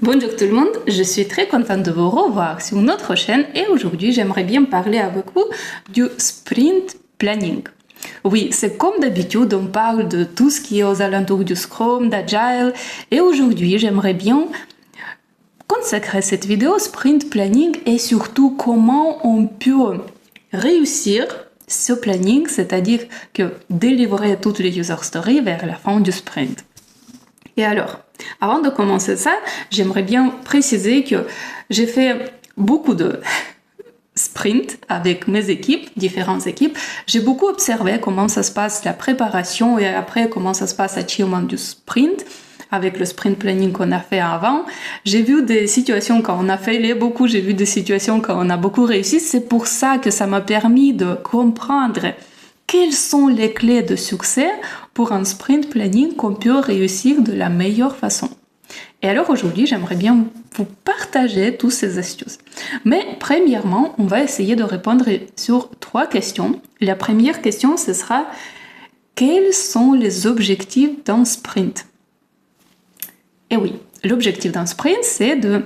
Bonjour tout le monde, je suis très contente de vous revoir sur notre chaîne et aujourd'hui j'aimerais bien parler avec vous du sprint planning. Oui, c'est comme d'habitude, on parle de tout ce qui est aux alentours du Scrum, d'Agile et aujourd'hui j'aimerais bien consacrer cette vidéo au sprint planning et surtout comment on peut réussir ce planning, c'est-à-dire que délivrer toutes les user stories vers la fin du sprint. Et alors, avant de commencer ça, j'aimerais bien préciser que j'ai fait beaucoup de sprints avec mes équipes, différentes équipes. J'ai beaucoup observé comment ça se passe la préparation et après comment ça se passe l'achievement du sprint avec le sprint planning qu'on a fait avant. J'ai vu des situations quand on a failli beaucoup, j'ai vu des situations quand on a beaucoup réussi. C'est pour ça que ça m'a permis de comprendre quelles sont les clés de succès pour un sprint planning qu'on peut réussir de la meilleure façon. Et alors aujourd'hui, j'aimerais bien vous partager toutes ces astuces. Mais premièrement, on va essayer de répondre sur 3 questions. La première question, ce sera quels sont les objectifs d'un sprint? Et oui, l'objectif d'un sprint, c'est de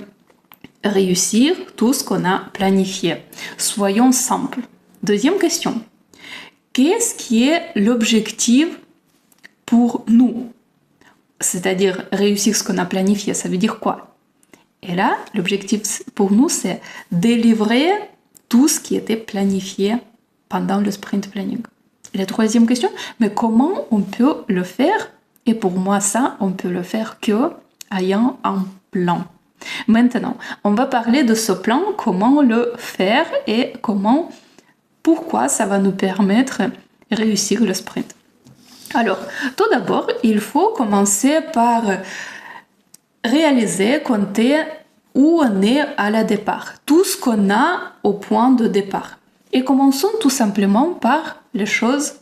réussir tout ce qu'on a planifié. Soyons simples. Deuxième question. Qu'est-ce qui est l'objectif pour nous? C'est-à-dire réussir ce qu'on a planifié, ça veut dire quoi? Et là, l'objectif pour nous, c'est délivrer tout ce qui était planifié pendant le sprint planning. Et la troisième question, mais comment on peut le faire? Et pour moi, ça, on peut le faire que ayant un plan. Maintenant, on va parler de ce plan, comment le faire et pourquoi ça va nous permettre de réussir le sprint. Alors, tout d'abord, il faut commencer par réaliser où on est à la départ, tout ce qu'on a au point de départ. Et commençons tout simplement par les choses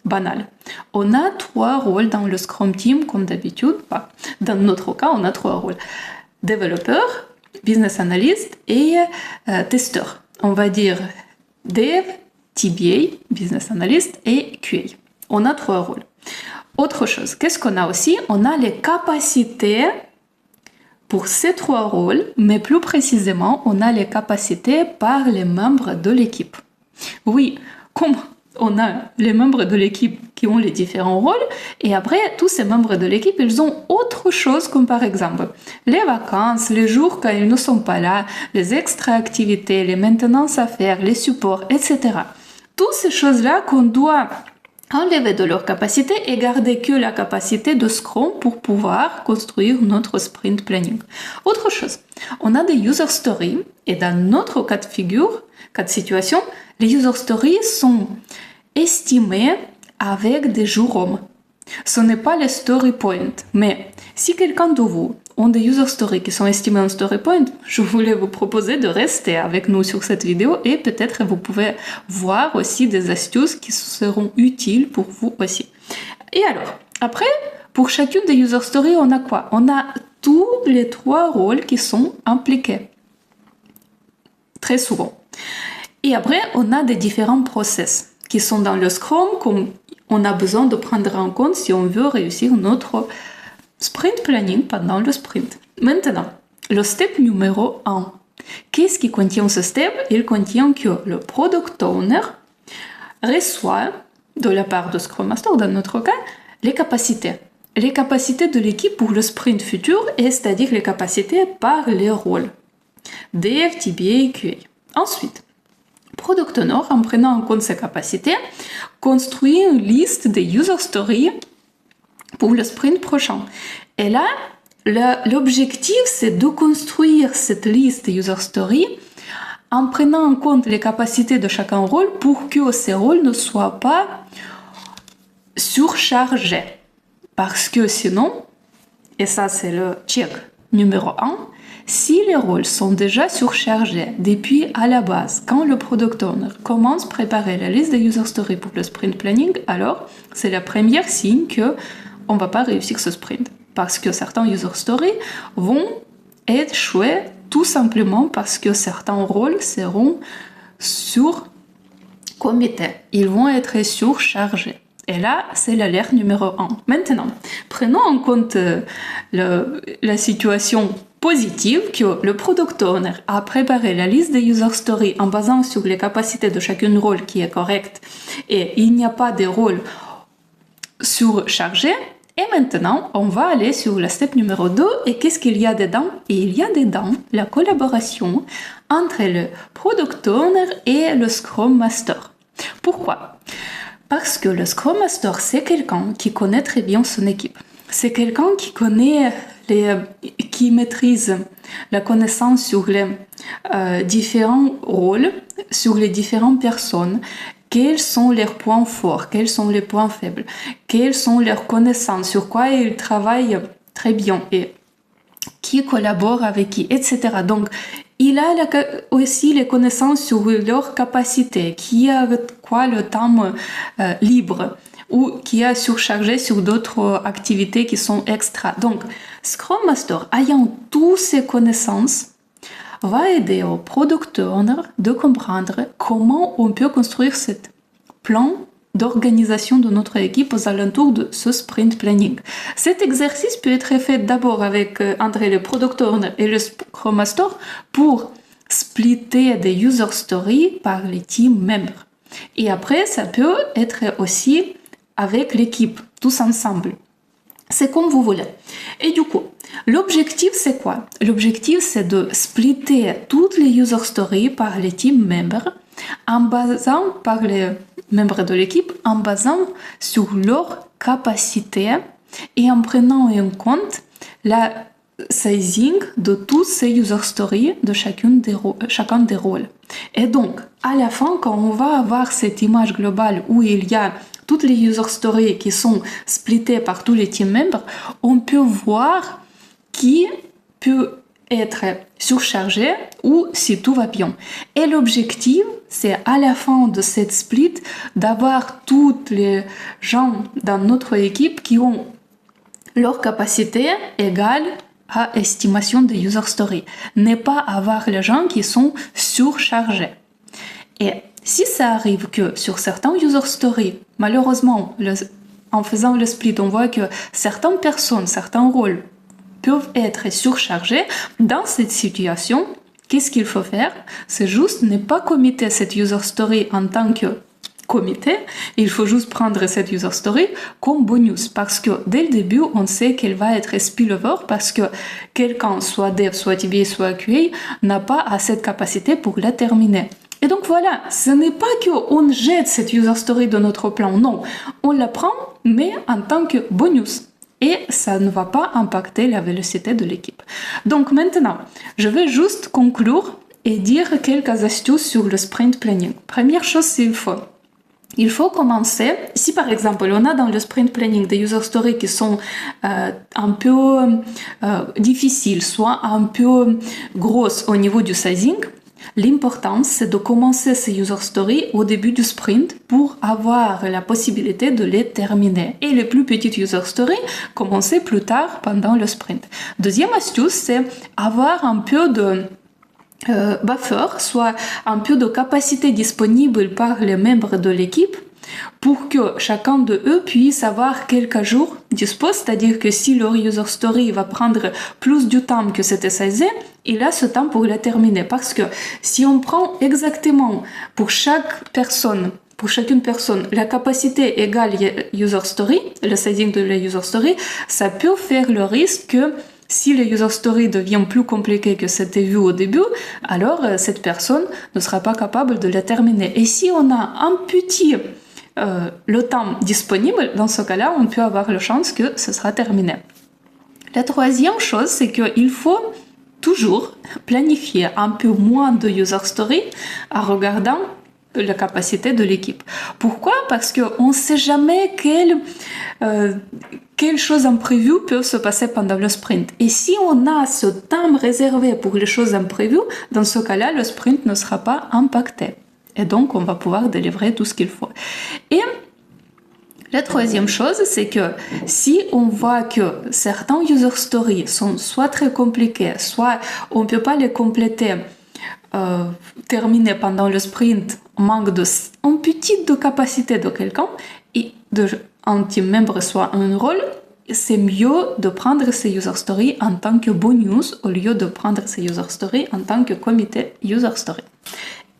banales. On a 3 rôles dans le Scrum Team, comme d'habitude. Dans notre cas, on a 3 rôles. Développeur, business analyst et testeur. On va dire Dev, TBA, Business Analyst et QA. On a 3 rôles. Autre chose, qu'est-ce qu'on a aussi? On a les capacités pour ces 3 rôles, mais plus précisément, on a les capacités par les membres de l'équipe. Oui, comme on a les membres de l'équipe qui ont les différents rôles, et après, tous ces membres de l'équipe, ils ont autre chose, comme par exemple les vacances, les jours quand ils ne sont pas là, les extra-activités, les maintenances à faire, les supports, etc. Toutes ces choses-là qu'on doit enlever de leur capacité et garder que la capacité de Scrum pour pouvoir construire notre sprint planning. Autre chose, on a des user stories et dans notre cas de situation, les user stories sont estimées avec des jours hommes. Ce n'est pas les story points, mais si quelqu'un de vous a des user stories qui sont estimés en story point, je voulais vous proposer de rester avec nous sur cette vidéo et peut-être vous pouvez voir aussi des astuces qui seront utiles pour vous aussi. Et alors, après, pour chacune des user stories, on a quoi? On a tous les 3 rôles qui sont impliqués. Très souvent. Et après, on a des différents process qui sont dans le Scrum comme on a besoin de prendre en compte si on veut réussir notre sprint planning pendant le sprint. Maintenant, le step numéro 1. Qu'est-ce qui contient ce step? Il contient que le product owner reçoit de la part de Scrum Master, dans notre cas, les capacités. Les capacités de l'équipe pour le sprint futur, c'est-à-dire les capacités par les rôles. Dev, TBA, QA. Ensuite, Product Owner, en prenant en compte ses capacités, construit une liste des user stories pour le sprint prochain. Et là, l'objectif, c'est de construire cette liste des user stories en prenant en compte les capacités de chacun rôle pour que ces rôles ne soient pas surchargés. Parce que sinon, et ça c'est le check numéro 1, si les rôles sont déjà surchargés depuis à la base, quand le product owner commence à préparer la liste des user stories pour le sprint planning, alors c'est la première signe qu'on ne va pas réussir ce sprint. Parce que certains user stories vont échouer tout simplement parce que certains rôles seront surcommittés. Ils vont être surchargés. Et là, c'est l'alerte numéro 1. Maintenant, prenons en compte la situation positive que le product owner a préparé la liste des user stories en basant sur les capacités de chacun rôle qui est correcte et il n'y a pas de rôle surchargé. Et maintenant, on va aller sur la step numéro 2 et qu'est-ce qu'il y a dedans? Et il y a dedans la collaboration entre le product owner et le Scrum Master. Pourquoi? Parce que le Scrum Master, c'est quelqu'un qui connaît très bien son équipe. C'est quelqu'un qui connaît qui maîtrise la connaissance sur les différents rôles, sur les différentes personnes, quels sont leurs points forts, quels sont les points faibles, quelles sont leurs connaissances, sur quoi ils travaillent très bien et qui collabore avec qui, etc. Donc, il a aussi les connaissances sur leurs capacités, qui a quoi le temps libre ou qui a surchargé sur d'autres activités qui sont extra. Donc, Scrum Master, ayant toutes ces connaissances, va aider au product owner de comprendre comment on peut construire ce plan d'organisation de notre équipe aux alentours de ce sprint planning. Cet exercice peut être fait d'abord entre le product owner et le Scrum Master pour splitter des user stories par les team members. Et après, ça peut être aussi avec l'équipe, tous ensemble. C'est comme vous voulez. Et du coup, l'objectif c'est quoi? L'objectif c'est de splitter toutes les user stories par les team members en basant par les membres de l'équipe, en basant sur leurs capacités et en prenant en compte la sizing de tous ces user stories de chacun des rôles. Et donc, à la fin, quand on va avoir cette image globale où il y a toutes les user stories qui sont splittées par tous les team members, on peut voir qui peut être surchargé ou si tout va bien. Et l'objectif, c'est à la fin de cette split d'avoir tous les gens dans notre équipe qui ont leur capacité égale à estimation de user story. Ne pas avoir les gens qui sont surchargés. Et si ça arrive que sur certains user stories, malheureusement, en faisant le split, on voit que certaines personnes, certains rôles peuvent être surchargés, dans cette situation, qu'est-ce qu'il faut faire? C'est juste ne pas committer cette user story en tant que comité, il faut juste prendre cette user story comme bonus parce que dès le début, on sait qu'elle va être spillover parce que quelqu'un, soit dev, soit TBA, soit QA, n'a pas assez de capacité pour la terminer. Et donc voilà, ce n'est pas qu'on jette cette user story de notre plan, non, on la prend, mais en tant que bonus. Et ça ne va pas impacter la vélocité de l'équipe. Donc maintenant, je vais juste conclure et dire quelques astuces sur le sprint planning. Première chose, il faut commencer, si par exemple on a dans le sprint planning des user stories qui sont un peu difficiles, soit un peu grosses au niveau du sizing, l'important c'est de commencer ces user stories au début du sprint pour avoir la possibilité de les terminer. Et les plus petites user stories, commencer plus tard pendant le sprint. Deuxième astuce, c'est avoir un peu de buffer, soit un peu de capacité disponible par les membres de l'équipe pour que chacun de eux puisse avoir quelques jours dispo, c'est-à-dire que si leur user story va prendre plus du temps que c'était sizé, il a ce temps pour la terminer. Parce que si on prend exactement pour chacune personne, la capacité égale user story, le sizing de la user story, ça peut faire le risque que si le user story devient plus compliqué que c'était vu au début, alors cette personne ne sera pas capable de la terminer. Et si on a un petit le temps disponible, dans ce cas-là, on peut avoir la chance que ce sera terminé. La troisième chose, c'est qu'il faut toujours planifier un peu moins de user story en regardant la capacité de l'équipe. Pourquoi? Parce qu'on ne sait jamais quelles choses imprévues peuvent se passer pendant le sprint. Et si on a ce temps réservé pour les choses imprévues, dans ce cas-là, le sprint ne sera pas impacté. Et donc, on va pouvoir délivrer tout ce qu'il faut. Et la troisième chose, c'est que si on voit que certains user stories sont soit très compliqués, soit on ne peut pas les compléter, terminer pendant le sprint, on manque une petite capacité de quelqu'un, et un team member soit un rôle, c'est mieux de prendre ces user stories en tant que bonus au lieu de prendre ces user stories en tant que comité user story.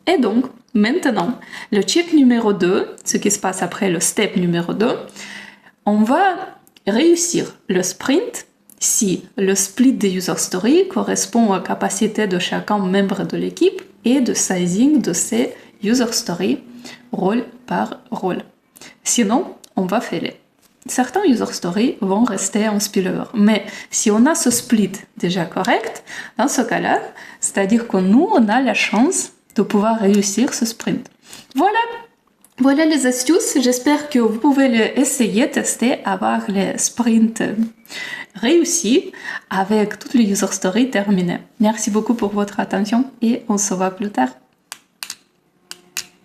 Et donc, maintenant, le check numéro 2, ce qui se passe après le step numéro 2, on va réussir le sprint si le split des user stories correspond aux capacités de chacun membre de l'équipe et de sizing de ces user stories rôle par rôle. Sinon, on va failer. Certains user stories vont rester en spillover. Mais si on a ce split déjà correct, dans ce cas-là, c'est-à-dire que nous, on a la chance de pouvoir réussir ce sprint. Voilà les astuces. J'espère que vous pouvez les essayer, tester, avoir les sprints réussis avec toutes les user stories terminées. Merci beaucoup pour votre attention et on se voit plus tard.